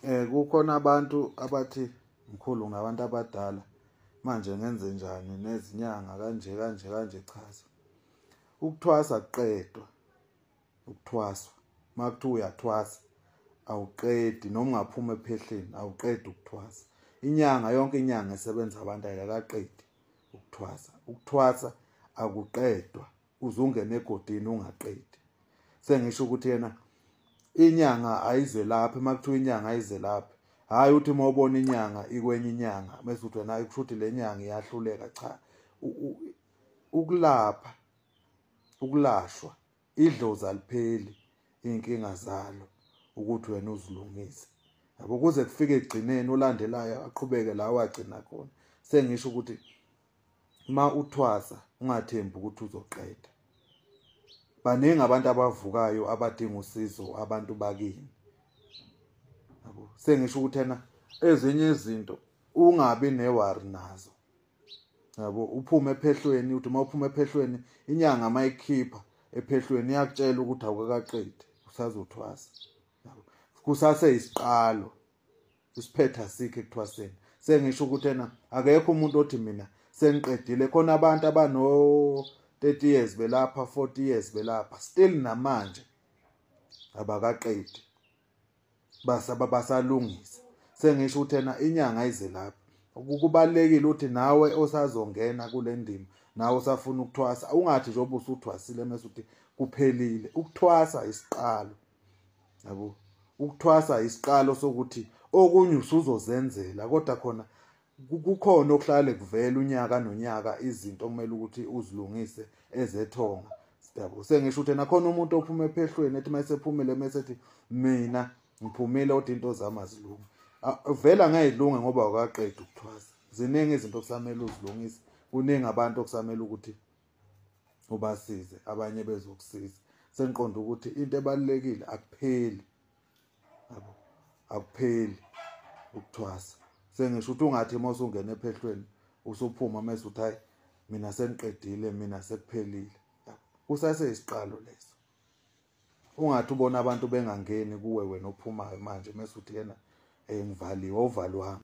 Kukhona abantu abathi mkhulu ngabantu abadala manje ngenze njani nezinyanga kanje kanje kanje chaza. Ukuthwasa kuqedwa. Ukuthwaswa. Makuthiwa uyathwasa awuqedi noma ungaphuma ephehleni awuqedi ukuthwasa. Inyanga yonke inyanga esebenza abantu ayikaqedi ukuthwasa. Ukuthwasa akuqedwa uzungena egodini ungaqedi. Sengisho ukuthi yena inyanga ayize lapha makuthiwa inyanga ayize lapha. Hayi uthi mawubona inyanga ikwenye inyanga bese uthi wena kusho ukuthi le nyanga iyahluleka cha. Ukulapha ukulashwa idlozi alipheli inkinga zalo ukuthi wena uzilungise. Yabo kuze kufike egcineni olandelayo aqhubeke la wagcina khona. Sengisho ukuthi uma uthwasa ungathembi ukuthi uzoqeda. Baningi abantu abavukayo abadinga usizo abantu bakini. Yabo sengisho ukuthi yena ezinye izinto ungabi newari nazo. Yabo uphume ephehlweni uthi mawuphuma ephehlweni inyanga mayikhipha ephehlweni iyakutshela ukuthi awukaqedi usazothwasa. Yabo kusase isiqalo isiphetha sikhe ekuthwaseni. Sengisho ukuthi yena akekho umuntu othi mina sengiqedile. Khona abantu abano 30 years belapha 40 years belapha still namanje abakaqedi basalungisa. Sengisho ukuthi yena inyanga ayize lapha. Kubalekile ukuthi nawe osazongena kule ndima nawe usafuna ukuthwasa ungathi njengoba usuthwasile mase uthi kuphelile. Ukuthwasa isiqalo. Yabo ukuthwasa isiqalo sokuthi okunye usuzozenzela kodwa khona kukhona okuhlale kuvela unyaka nonyaka izinto okumele ukuthi uzilungise ezethonga. Yabo sengisho ukuthi nakhona umuntu ophuma ephehlweni ethi mayesephumile mesethi mina ngiphumile kodwa into zami azilungi. Vela ngayilunga ngoba awukaqedi ukuthwasa. Ziningi izinto okusamele uzilungise. Kuningi abantu okusamele ukuthi ubasize abanye bezokusiza. Sengiqonda ukuthi into ebalekile akupheli. Yabo akupheli ukuthwasa. Sengisho ukuthi ungathi mase ungena ephehlweni usuphuma mase uthi hayi mina sengiqedile mina sekuphelile. Kusase isiqalo leso. Ungathi ubona abantu bengangeni kuwe wena ophumayo manje mase uthi yena ngivaliwe ovalwanga.